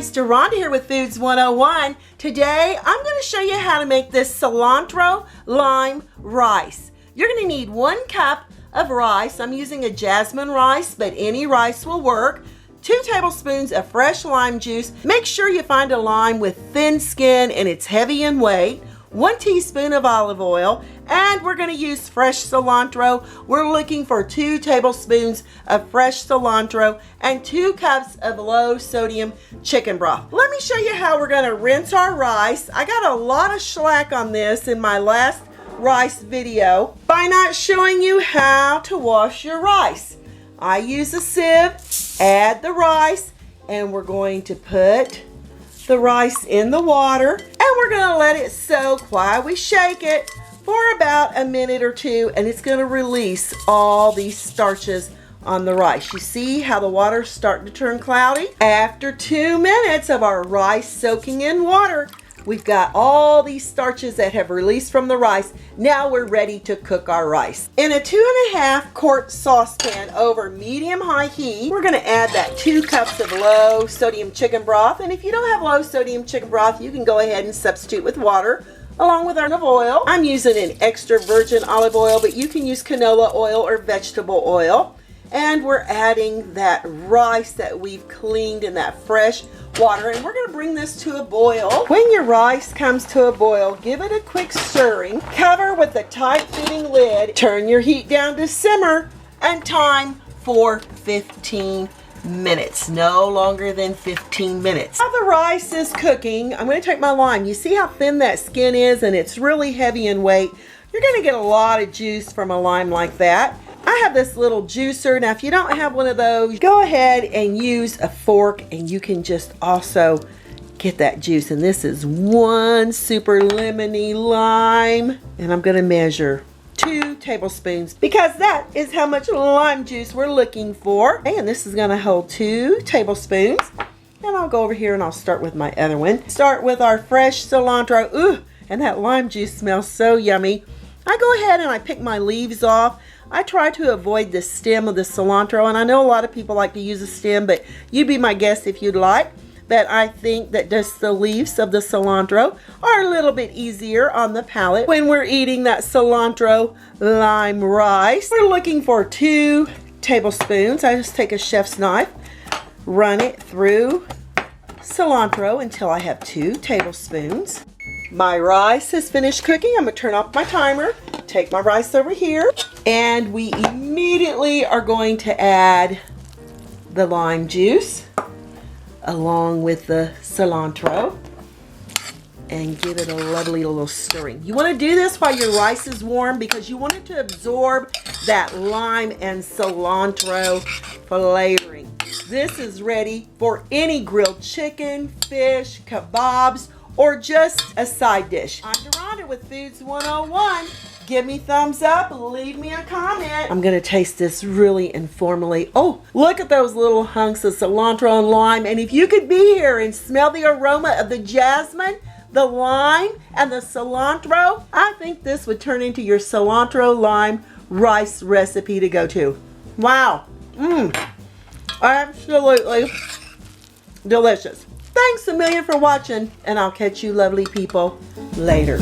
it's Deronda here with Foods 101. Today I'm going to show you how to make this cilantro lime rice. You're going to need 1 cup of rice. I'm using a Jasmine rice, but any rice will work. 2 tablespoons of fresh lime juice. Make sure you find a lime with thin skin and it's heavy in weight. 1 teaspoon of olive oil, and we're going to use fresh cilantro. We're looking for 2 tablespoons of fresh cilantro and 2 cups of low sodium chicken broth. Let me show you how we're going to rinse our rice. I got a lot of slack on this in my last rice video by not showing you how to wash your rice. I use a sieve, add the rice, and we're going to put the rice in the water, and we're going to let it soak while we shake it for about a minute or 2, and it's going to release all these starches on the rice. You see how the water's starting to turn cloudy? After 2 minutes of our rice soaking in water, we've got all these starches that have released from the rice. Now we're ready to cook our rice. In a 2.5 quart saucepan over medium-high heat, we're going to add that 2 cups of low sodium chicken broth. And if you don't have low sodium chicken broth, you can go ahead and substitute with water along with olive oil. I'm using an extra virgin olive oil, but you can use canola oil or vegetable oil. And we're adding that rice that we've cleaned in that fresh water, and we're going to bring this to a boil. When your rice comes to a boil, give it a quick stirring. Cover with a tight-fitting lid. Turn your heat down to simmer, and time for 15 minutes. No longer than 15 minutes. While the rice is cooking, I'm going to take my lime. You see how thin that skin is, and it's really heavy in weight. You're going to get a lot of juice from a lime like that. I have this little juicer. Now, if you don't have one of those, go ahead and use a fork, and you can just also get that juice. And this is 1 super lemony lime, and I'm going to measure 2 tablespoons because that is how much lime juice we're looking for. And this is going to hold 2 tablespoons. And I'll go over here and I'll start with my other one. Start with our fresh cilantro. Ooh, and that lime juice smells so yummy. I go ahead and I pick my leaves off. I try to avoid the stem of the cilantro, and I know a lot of people like to use a stem, but you be my guest if you'd like. But I think that just the leaves of the cilantro are a little bit easier on the palate when we're eating that cilantro lime rice. We're looking for 2 tablespoons. I just take a chef's knife, run it through cilantro until I have 2 tablespoons. My rice has finished cooking. I'm going to turn off my timer, take my rice over here, and we immediately are going to add the lime juice along with the cilantro and give it a lovely little stirring. You want to do this while your rice is warm because you want it to absorb that lime and cilantro flavoring. This is ready for any grilled chicken, fish, kebabs, or just a side dish. I'm Deronda with Foods 101. Give me thumbs up, leave me a comment. I'm gonna taste this really informally. Oh, look at those little hunks of cilantro and lime. And if you could be here and smell the aroma of the jasmine, the lime, and the cilantro, I think this would turn into your cilantro lime rice recipe to go to. Wow, absolutely delicious. Thanks a million for watching, and I'll catch you lovely people later.